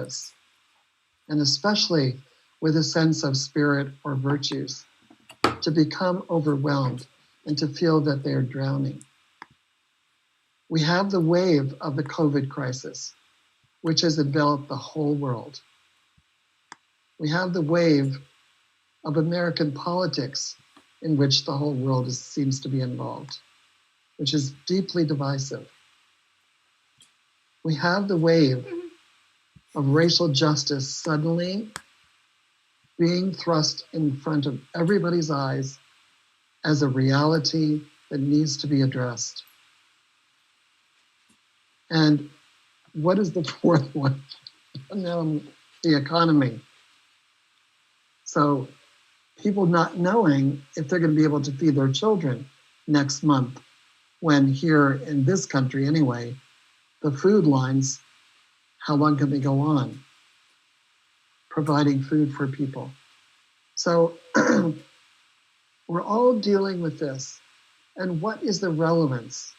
purpose, and especially with a sense of spirit or virtues, to become overwhelmed and to feel that they're drowning. We have the wave of the COVID crisis, which has enveloped the whole world. We have the wave of American politics in which the whole world seems to be involved, which is deeply divisive. We have the wave of racial justice suddenly being thrust in front of everybody's eyes as a reality that needs to be addressed. And what is the fourth one? The economy. So people not knowing if they're going to be able to feed their children next month, when here in this country anyway, the food lines, how long can they go on providing food for people? So we're all dealing with this. And what is the relevance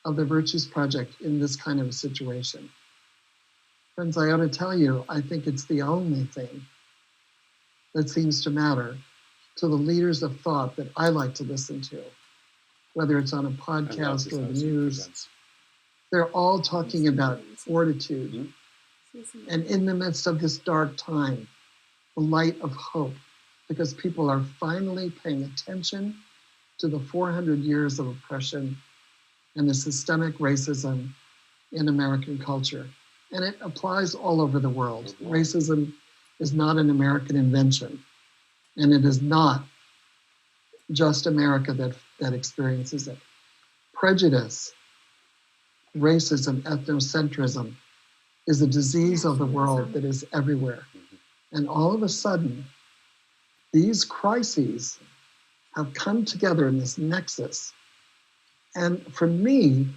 of the Virtues Project in this kind of a situation? Friends, I ought to tell you, I think it's the only thing that seems to matter to the leaders of thought that I like to listen to, whether it's on a podcast or the news. They're all talking about fortitude. And in the midst of this dark time, the light of hope, because people are finally paying attention to the 400 years of oppression and the systemic racism in American culture. And it applies all over the world. Racism is not an American invention. And it is not just America that experiences it. Prejudice, racism, ethnocentrism is a disease of the world that is everywhere. And all of a sudden, these crises have come together in this nexus. And for me,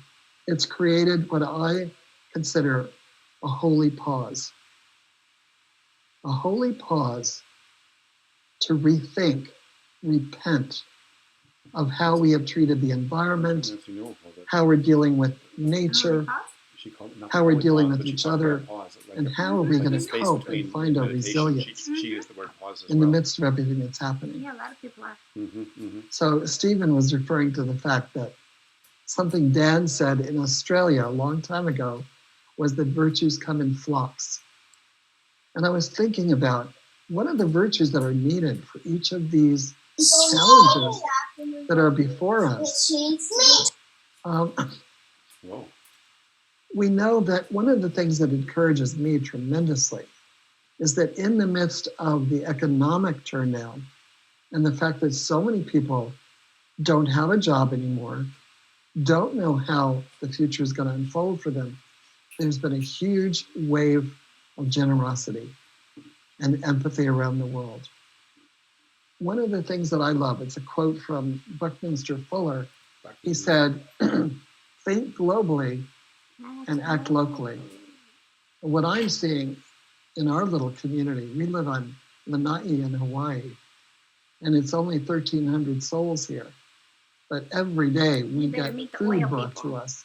it's created what I consider a holy pause. A holy pause to rethink, repent of how we have treated the environment, how we're dealing with nature, how we're dealing with each other, and how are we going to cope and find our resilience in the midst of everything that's happening. Yeah, a lot of people are. So Stephen was referring to the fact that something Dan said in Australia a long time ago was that virtues come in flocks. And I was thinking about what are the virtues that are needed for each of these challenges that are before us. We know that one of the things that encourages me tremendously is that in the midst of the economic turndown and the fact that so many people don't have a job anymore, don't know how the future is going to unfold for them, there's been a huge wave of generosity and empathy around the world. One of the things that I love, it's a quote from Buckminster Fuller. He said, think globally and act locally. And what I'm seeing in our little community, we live on Lanai in Hawaii, and it's only 1,300 souls here. But every day we get food brought to us.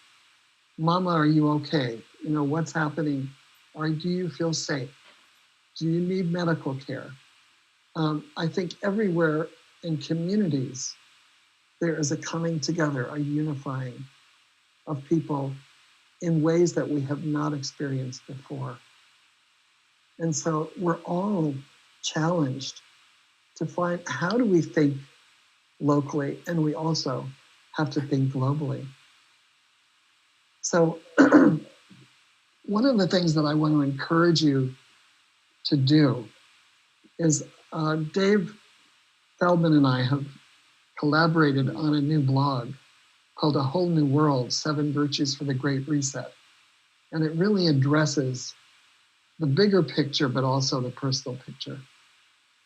Mama, are you okay? You know, what's happening? Or do you feel safe? Do you need medical care? I think everywhere in communities, there is a coming together, a unifying of people in ways that we have not experienced before. And so we're all challenged to find how do we think locally, and we also have to think globally. So one of the things that I want to encourage you to do is Dave Feldman and I have collaborated on a new blog called A Whole New World, 7 Virtues for the Great Reset. And it really addresses the bigger picture, but also the personal picture.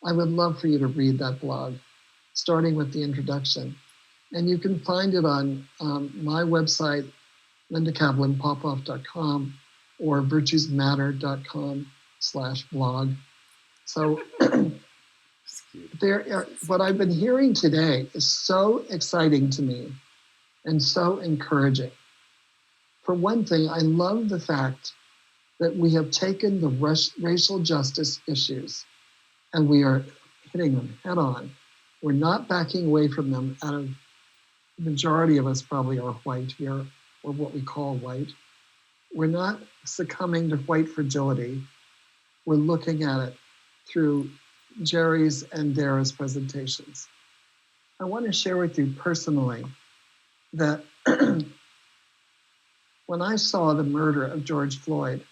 I would love for you to read that blog, starting with the introduction. And you can find it on my website, lindakavelin-popov.com or virtuesmatter.com/blog. So what I've been hearing today is so exciting to me and so encouraging. For one thing, I love the fact that we have taken the racial justice issues and we are hitting them head on. We're not backing away from them out of the majority of us probably are white here, or what we call white. We're not succumbing to white fragility. We're looking at it through Jerry's and Dara's presentations. I want to share with you personally that when I saw the murder of George Floyd,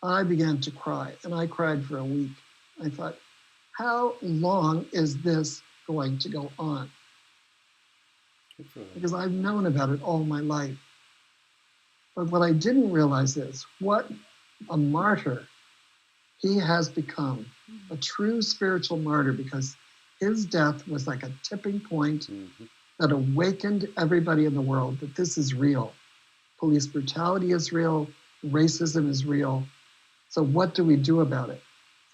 I began to cry, and I cried for a week. I thought, how long is this going to go on? Because I've known about it all my life. But what I didn't realize is what a martyr he has become, a true spiritual martyr, because his death was like a tipping point that awakened everybody in the world that this is real. Police brutality is real, racism is real. So what do we do about it?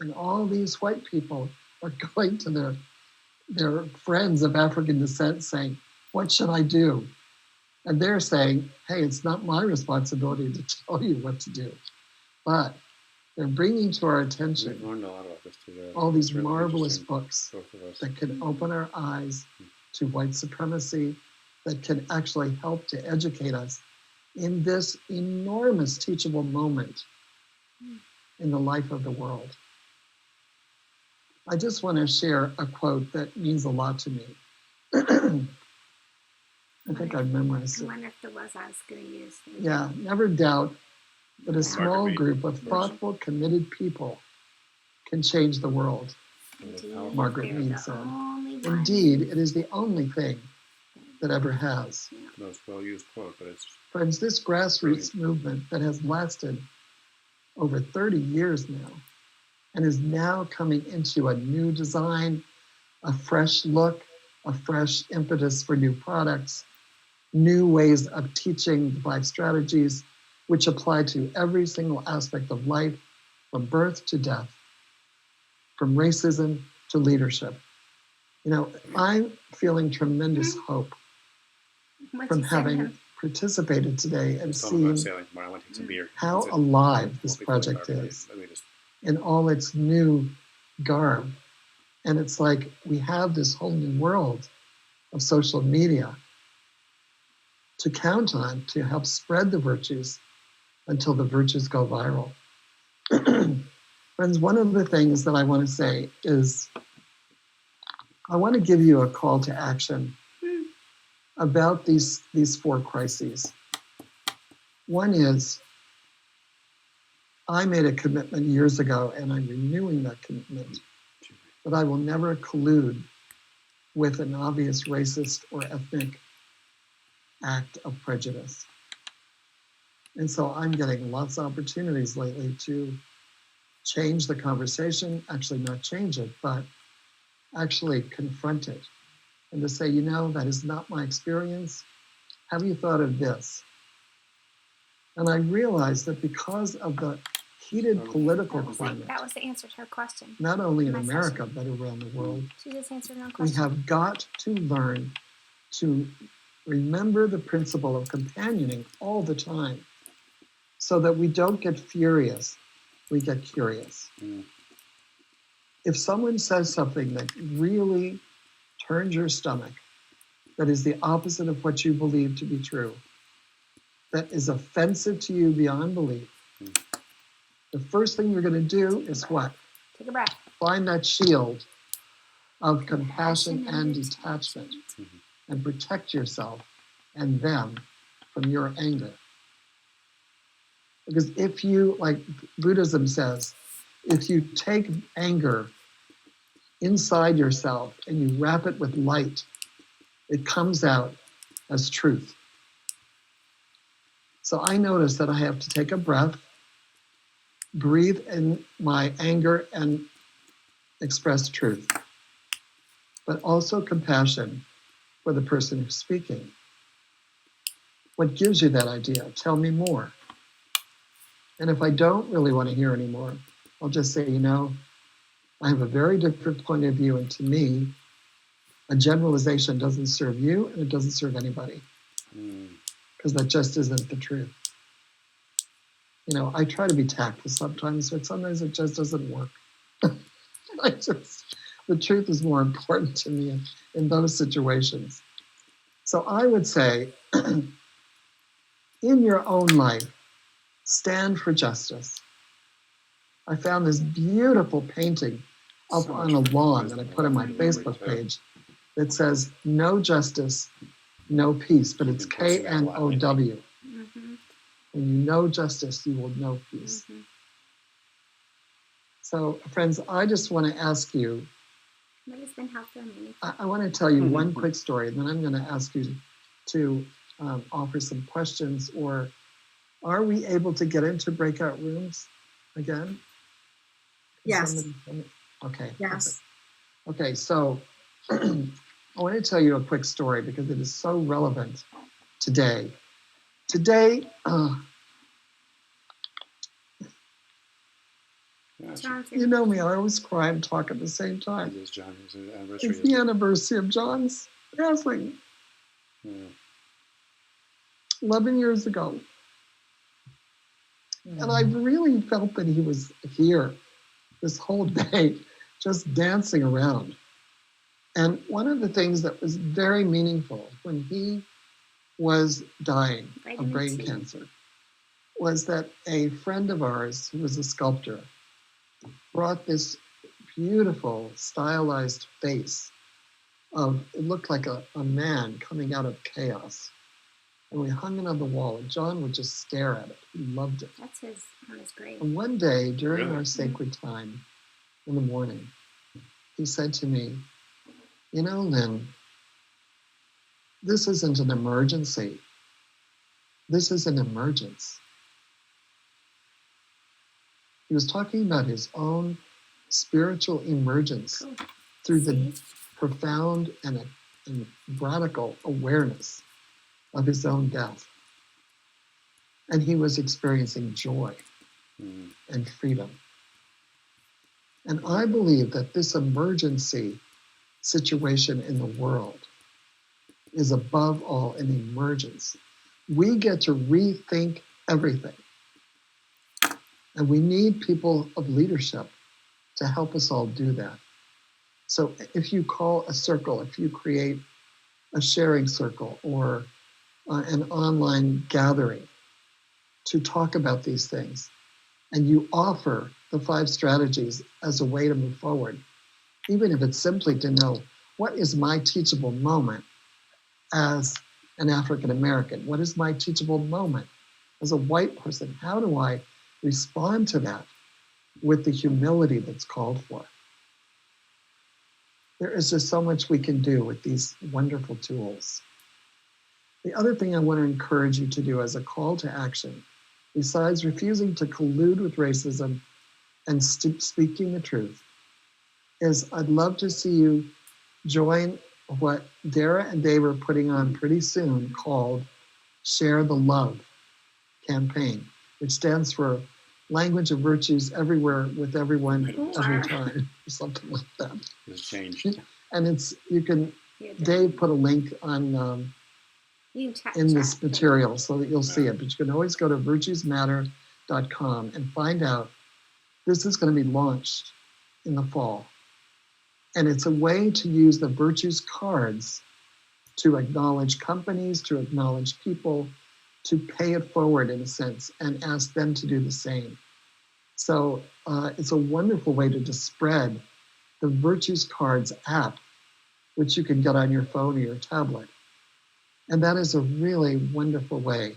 And all these white people are going to their friends of African descent saying, what should I do? And they're saying, hey, it's not my responsibility to tell you what to do. But they're bringing to our attention all these marvelous books that can open our eyes to white supremacy, that can actually help to educate us in this enormous teachable moment in the life of the world. I just want to share a quote that means a lot to me. I think I've memorized it. I wonder if there was I was going to use. Yeah, never doubt that a small group of thoughtful, committed people can change the world, Margaret Mead said. Indeed, it is the only thing that ever has. Most well-used quote, but it's... Friends, this grassroots movement that has lasted over 30 years now and is now coming into a new design, a fresh look, a fresh impetus for new products, new ways of teaching the 5 strategies, which apply to every single aspect of life, from birth to death, from racism to leadership. You know, I'm feeling tremendous hope from having participated today and seen how alive this project is in all its new garb. And it's like we have this whole new world of social media to count on to help spread the virtues until the virtues go viral. Friends, one of the things that I want to say is I want to give you a call to action about these 4 crises. One is, I made a commitment years ago, and I'm renewing that commitment, that I will never collude with an obvious racist or ethnic act of prejudice. And so I'm getting lots of opportunities lately to change the conversation, actually not change it, but actually confront it. And to say, you know, that is not my experience. Have you thought of this? And I realized that because of the heated political climate, that was the answer to her question. not only in America, but around the world, She just answered her we question. have got to learn to remember the principle of companioning all the time so that we don't get furious, we get curious. If someone says something that really turns your stomach, that is the opposite of what you believe to be true, that is offensive to you beyond belief, the first thing you're going to do is what? Take a breath. Find that shield of compassion and detachment and protect yourself and them from your anger. Because if you, like Buddhism says, if you take anger inside yourself and you wrap it with light, it comes out as truth. So I notice that I have to take a breath, breathe in my anger and express truth, but also compassion for the person who's speaking. What gives you that idea? Tell me more. And if I don't really want to hear anymore, I'll just say, you know, I have a very different point of view, and to me, a generalization doesn't serve you and it doesn't serve anybody, because that just isn't the truth. I try to be tactful sometimes, but sometimes it just doesn't work. The truth is more important to me in those situations. So I would say, in your own life, stand for justice. I found this beautiful painting up So on a much lawn that wisdom I in put on that my memory Facebook too. page that says, no justice, no peace, but it's You've been posting that a lot lately. KNOW. Mm-hmm. When you know justice, you will know peace. Mm-hmm. So, friends, I just want to ask you, But it's been helpful and meaningful. I want to tell you one quick story, and then I'm going to ask you to offer some questions, or are we able to get into breakout rooms again? Yes. Okay. Yes. Okay, so I want to tell you a quick story because it is so relevant today. Today, Yeah, John, you know me, I always cry and talk at the same time. it is John. It's an anniversary. It's the anniversary of John's passing Yeah. 11 years ago. And I really felt that he was here this whole day, just dancing around. And one of the things that was very meaningful when he was dying of brain cancer was that a friend of ours, who was a sculptor, brought this beautiful stylized face of, it looked like a man coming out of chaos. And we hung it on the wall, and John would just stare at it. He loved it. That's on his grave. And one day during Really? our sacred time in the morning, he said to me, Lynn, this isn't an emergency. This is an emergence. He was talking about his own spiritual emergence through the profound and radical awareness of his own death. And he was experiencing joy and freedom. And I believe that this emergency situation in the world is above all an emergence. We get to rethink everything. And we need people of leadership to help us all do that. So if you call a circle, if you create a sharing circle or an online gathering to talk about these things, and you offer the 5 strategies as a way to move forward, even if it's simply to know, what is my teachable moment as an African American? What is my teachable moment as a white person? How do I respond to that with the humility that's called for? There is just so much we can do with these wonderful tools. The other thing I want to encourage you to do as a call to action, besides refusing to collude with racism and speaking the truth, is I'd love to see you join what Dara and Dave are putting on pretty soon called Share the Love campaign, which stands for Language of Virtues Everywhere with Everyone Every Time, or something like that. It's changed. And Dave put a link on in this material so that you'll see it, but you can always go to virtuesmatter.com and find out. This is going to be launched in the fall. And it's a way to use the virtues cards to acknowledge companies, to acknowledge people, to pay it forward in a sense, and ask them to do the same. So it's a wonderful way to spread the Virtues Cards app, which you can get on your phone or your tablet. And that is a really wonderful way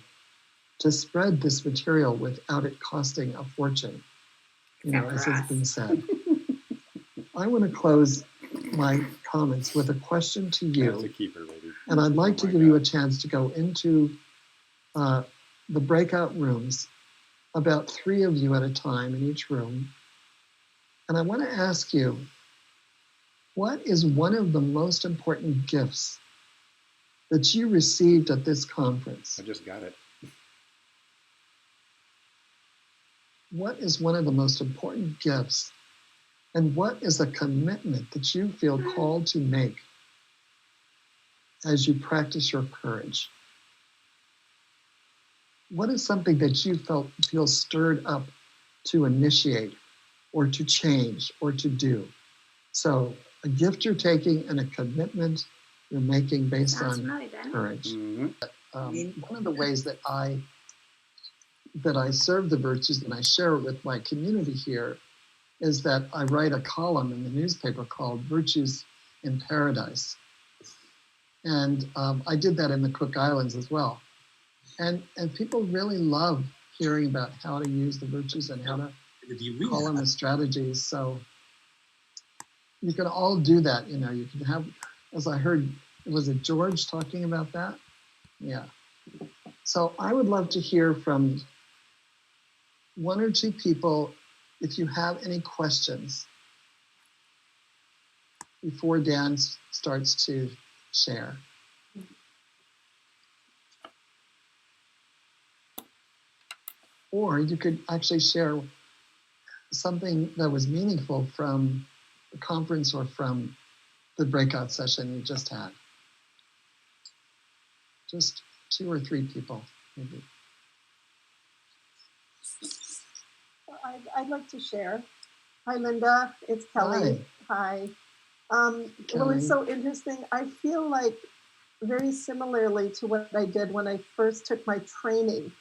to spread this material without it costing a fortune, as has been said. I want to close my comments with a question to you. That's a keeper, baby. And I'd like to give you a chance to go into the breakout rooms, about 3 of you at a time in each room. And I want to ask you, what is one of the most important gifts that you received at this conference? I just got it. What is one of the most important gifts? And what is a commitment that you feel called to make as you practice your courage? what is something that you feel stirred up to initiate or to change or to do? So a gift you're taking and a commitment you're making based Sounds on familiar, doesn't it? courage. Mm-hmm. One of the ways that I serve the virtues and I share it with my community here is that I write a column in the newspaper called Virtues in Paradise. And I did that in the Cook Islands as well. And people really love hearing about how to use the virtues and how to call on the strategies. So you can all do that. You know, you can have, as I heard, was it George talking about that? Yeah. So I would love to hear from one or two people if you have any questions before Dan starts to share. Or you could actually share something that was meaningful from the conference or from the breakout session you just had. Just 2 or 3 people, maybe. I'd like to share. Hi, Linda. It's Kelly. Hi. Well, it's so interesting. I feel like very similarly to what I did when I first took my training.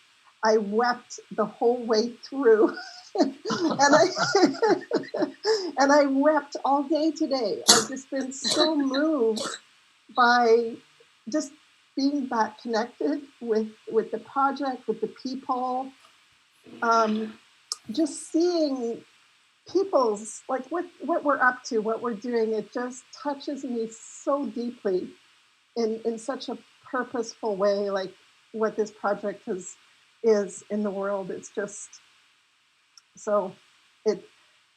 I wept the whole way through. and I wept all day today. I've just been so moved by just being back connected with the project, with the people, just seeing people's, like what we're up to, what we're doing. It just touches me so deeply in such a purposeful way, like what this project is in the world. It's just, so it,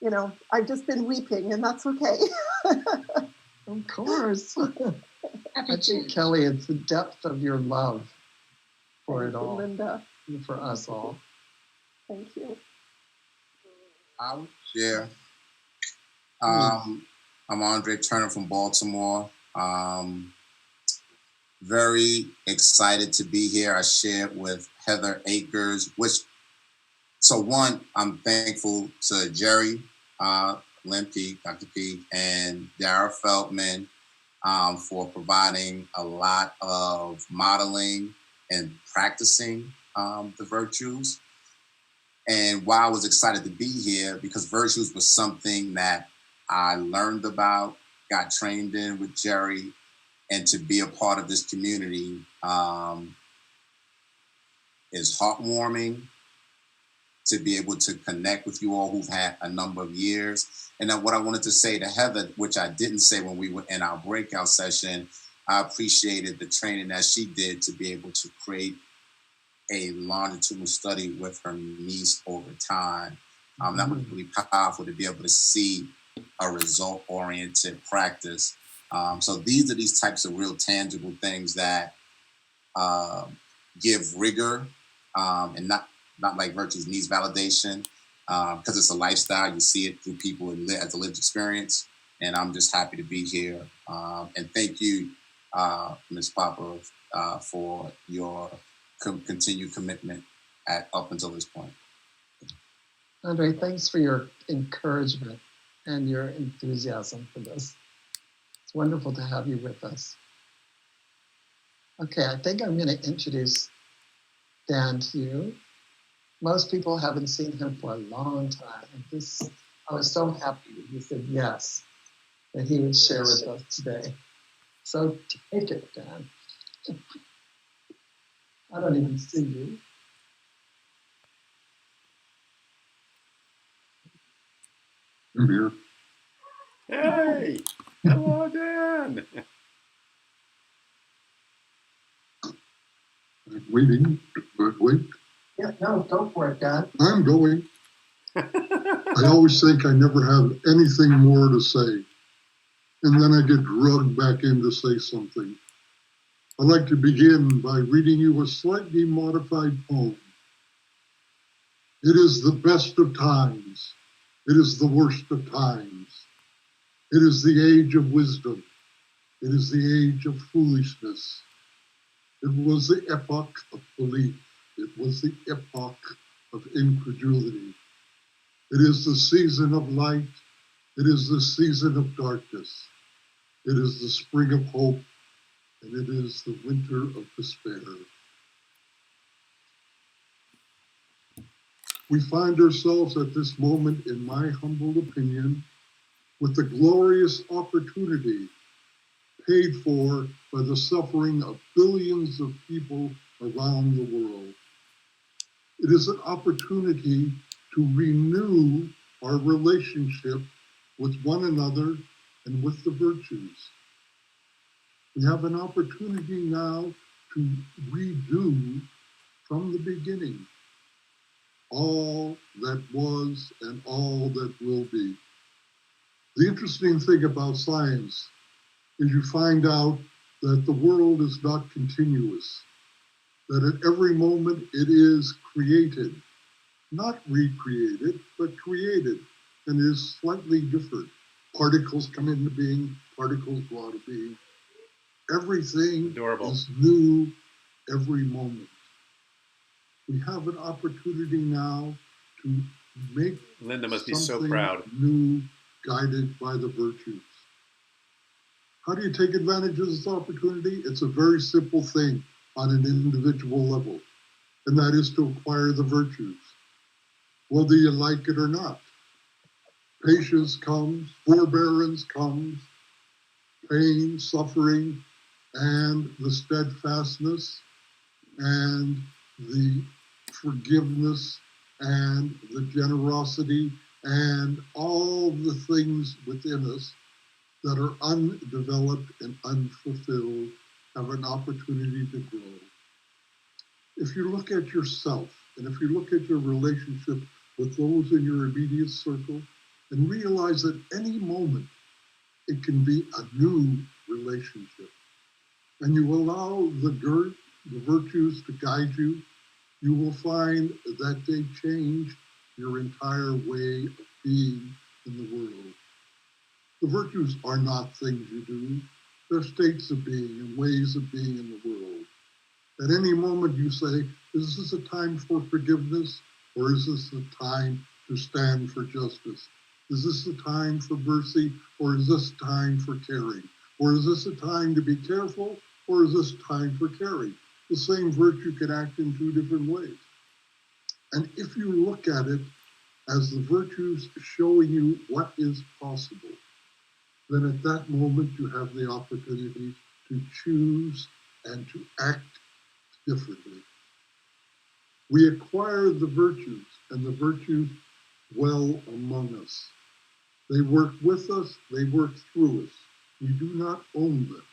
you know, I've just been weeping, and that's okay. Of course. I think, Kelly, it's the depth of your love for Thank it all, you, Linda. and for us all. Thank you. I would share. I'm Andre Turner from Baltimore. Very excited to be here. I shared with Heather Akers, so one, I'm thankful to Jerry, Lynn Peak, Dr. Peak, and Dara Feldman for providing a lot of modeling and practicing the virtues. And why I was excited to be here, because virtues was something that I learned about, got trained in with Jerry, and to be a part of this community is heartwarming, to be able to connect with you all who've had a number of years. And then what I wanted to say to Heather, which I didn't say when we were in our breakout session, I appreciated the training that she did to be able to create a longitudinal study with her niece over time. That was really powerful to be able to see a result-oriented practice. So these types of real tangible things that give rigor and not like virtues needs validation, because it's a lifestyle. You see it through people as a lived experience. And I'm just happy to be here. And thank you, Ms. Popov, for your continued commitment up until this point. Andre, thanks for your encouragement and your enthusiasm for this. It's wonderful to have you with us. Okay, I think I'm going to introduce Dan to you. Most people haven't seen him for a long time. I was so happy that he said yes, that he would share with us today. So take it, Dan. I don't even see you. I'm here. Hey, hello, Dan. I'm waiting, but wait. Yeah, no, go for it, Dan. I'm going. I always think I never have anything more to say. And then I get drugged back in to say something. I'd like to begin by reading you a slightly modified poem. It is the best of times. It is the worst of times. It is the age of wisdom. It is the age of foolishness. It was the epoch of belief. it was the epoch of incredulity. It is the season of light. It is the season of darkness. It is the spring of hope, and it is the winter of despair. We find ourselves at this moment, in my humble opinion, with the glorious opportunity paid for by the suffering of billions of people around the world. It is an opportunity to renew our relationship with one another and with the virtues. We have an opportunity now to redo from the beginning all that was and all that will be. The interesting thing about science is you find out that the world is not continuous, that at every moment it is created, not recreated, but created, and is slightly different. Particles come into being, particles go out of being. Everything Adorable. is new every moment. We have an opportunity now to make Linda must be so something proud. new, guided by the virtues. How do you take advantage of this opportunity? It's a very simple thing on an individual level, and that is to acquire the virtues, whether you like it or not. Patience comes, forbearance comes, pain, suffering, and the steadfastness, and the forgiveness, and the generosity, and all the things within us that are undeveloped and unfulfilled have an opportunity to grow. If you look at yourself, and if you look at your relationship with those in your immediate circle, and realize that any moment it can be a new relationship, and you allow the virtues to guide you, you will find that they change your entire way of being in the world. The virtues are not things you do. They're states of being and ways of being in the world. At any moment you say, is this a time for forgiveness, or is this a time to stand for justice? Is this a time for mercy, or is this time for caring? Or is this a time to be careful, or is this time for caring? The same virtue can act in two different ways. And if you look at it as the virtues showing you what is possible, then at that moment you have the opportunity to choose and to act differently. We acquire the virtues, and the virtues dwell among us. They work with us, they work through us. We do not own them.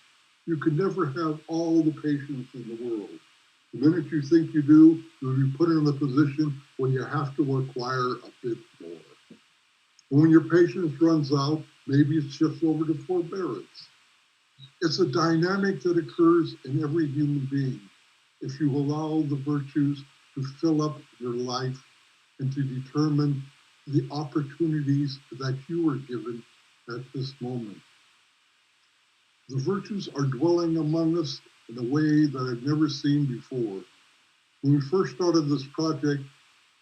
You can never have all the patience in the world. The minute you think you do, you'll be put in a position where you have to acquire a bit more. And when your patience runs out, maybe it shifts over to forbearance. It's a dynamic that occurs in every human being if you allow the virtues to fill up your life and to determine the opportunities that you are given at this moment. The virtues are dwelling among us in a way that I've never seen before. When we first started this project,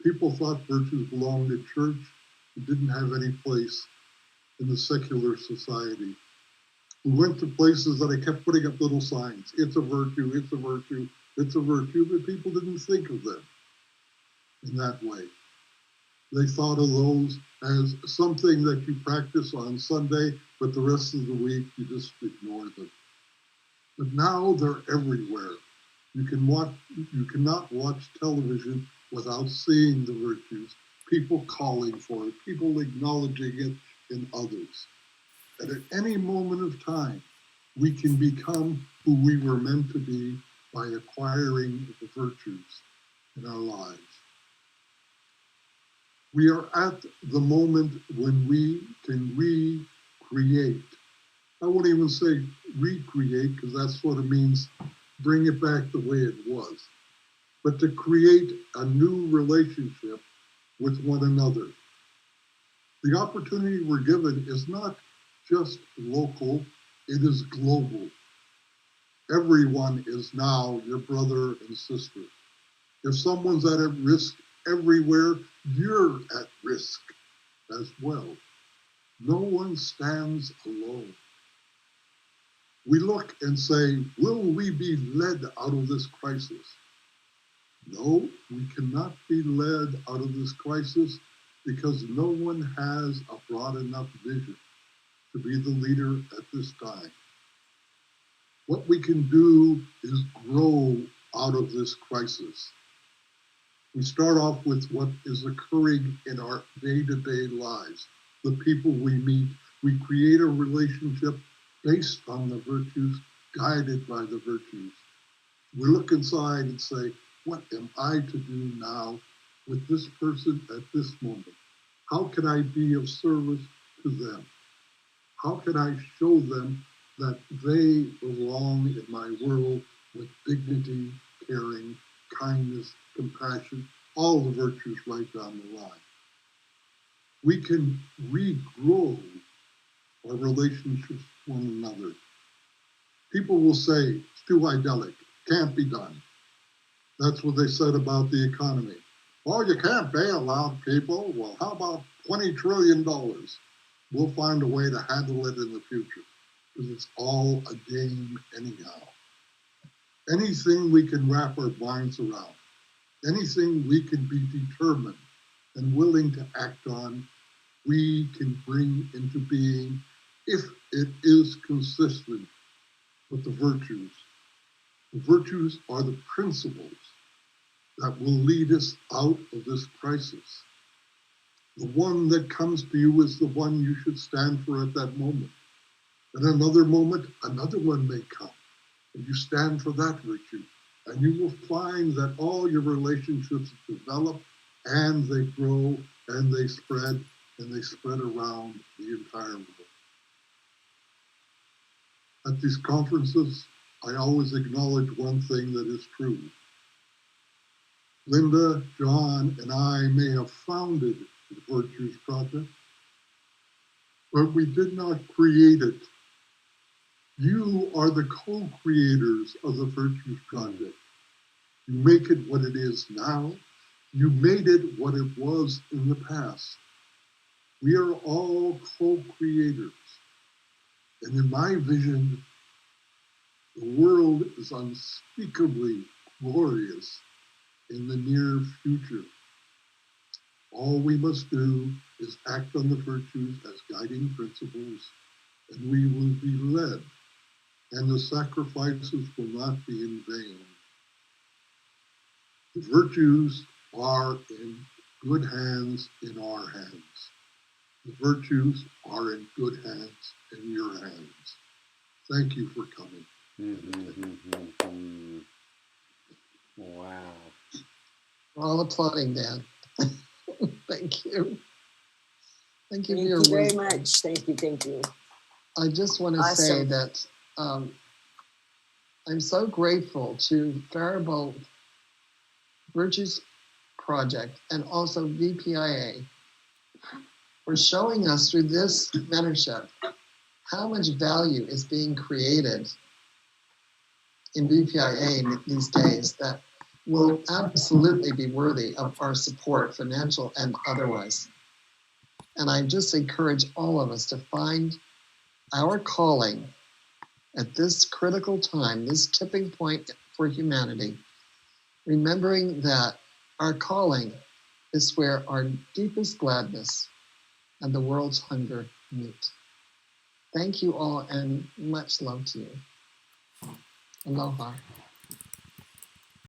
people thought virtues belonged to church and didn't have any place in the secular society. We went to places that I kept putting up little signs. It's a virtue, it's a virtue, it's a virtue, but people didn't think of them in that way. They thought of those as something that you practice on Sunday, but the rest of the week you just ignore them. But now they're everywhere. You cannot watch television without seeing the virtues, people calling for it, people acknowledging it in others. And at any moment of time, we can become who we were meant to be by acquiring the virtues in our lives. We are at the moment when we can recreate. I won't even say recreate, because that sort of means bring it back the way it was, but to create a new relationship with one another. The opportunity we're given is not just local, it is global. Everyone is now your brother and sister. If someone's at risk everywhere, you're at risk as well. No one stands alone. We look and say, will we be led out of this crisis? No, we cannot be led out of this crisis because no one has a broad enough vision to be the leader at this time. What we can do is grow out of this crisis. We start off with what is occurring in our day-to-day lives, the people we meet. We create a relationship based on the virtues, guided by the virtues. We look inside and say, what am I to do now with this person at this moment? How can I be of service to them? How can I show them that they belong in my world with dignity, caring, kindness, compassion, all the virtues right down the line? We can regrow our relationships with one another. People will say, it's too idyllic, can't be done. That's what they said about the economy. Well, you can't bail out people. Well, how about $20 trillion? We'll find a way to handle it in the future because it's all a game anyhow. Anything we can wrap our minds around, anything we can be determined and willing to act on, we can bring into being if it is consistent with the virtues. The virtues are the principles that will lead us out of this crisis. The one that comes to you is the one you should stand for at that moment. At another moment, another one may come, and you stand for that virtue. And you will find that all your relationships develop, and they grow, and they spread around the entire world. At these conferences, I always acknowledge one thing that is true. Linda, John, and I may have founded the Virtues Project, but we did not create it. You are the co-creators of the Virtues Project. You make it what it is now. You made it what it was in the past. We are all co-creators. And in my vision, the world is unspeakably glorious in the near future. All we must do is act on the virtues as guiding principles, and we will be led, and the sacrifices will not be in vain. The virtues are in good hands in our hands. The virtues are in good hands in your hands. Thank you for coming. Wow. We're all applauding, Dan. Thank you. Thank you for your Thank you very wisdom. much. Thank you. I just want to say Awesome. that I'm so grateful to Faribault Virtues Project and also VPIA for showing us through this mentorship how much value is being created in VPIA these days that will absolutely be worthy of our support, financial and otherwise. And I just encourage all of us to find our calling at this critical time, this tipping point for humanity, remembering that our calling is where our deepest gladness and the world's hunger meet. Thank you all and much love to you. Aloha.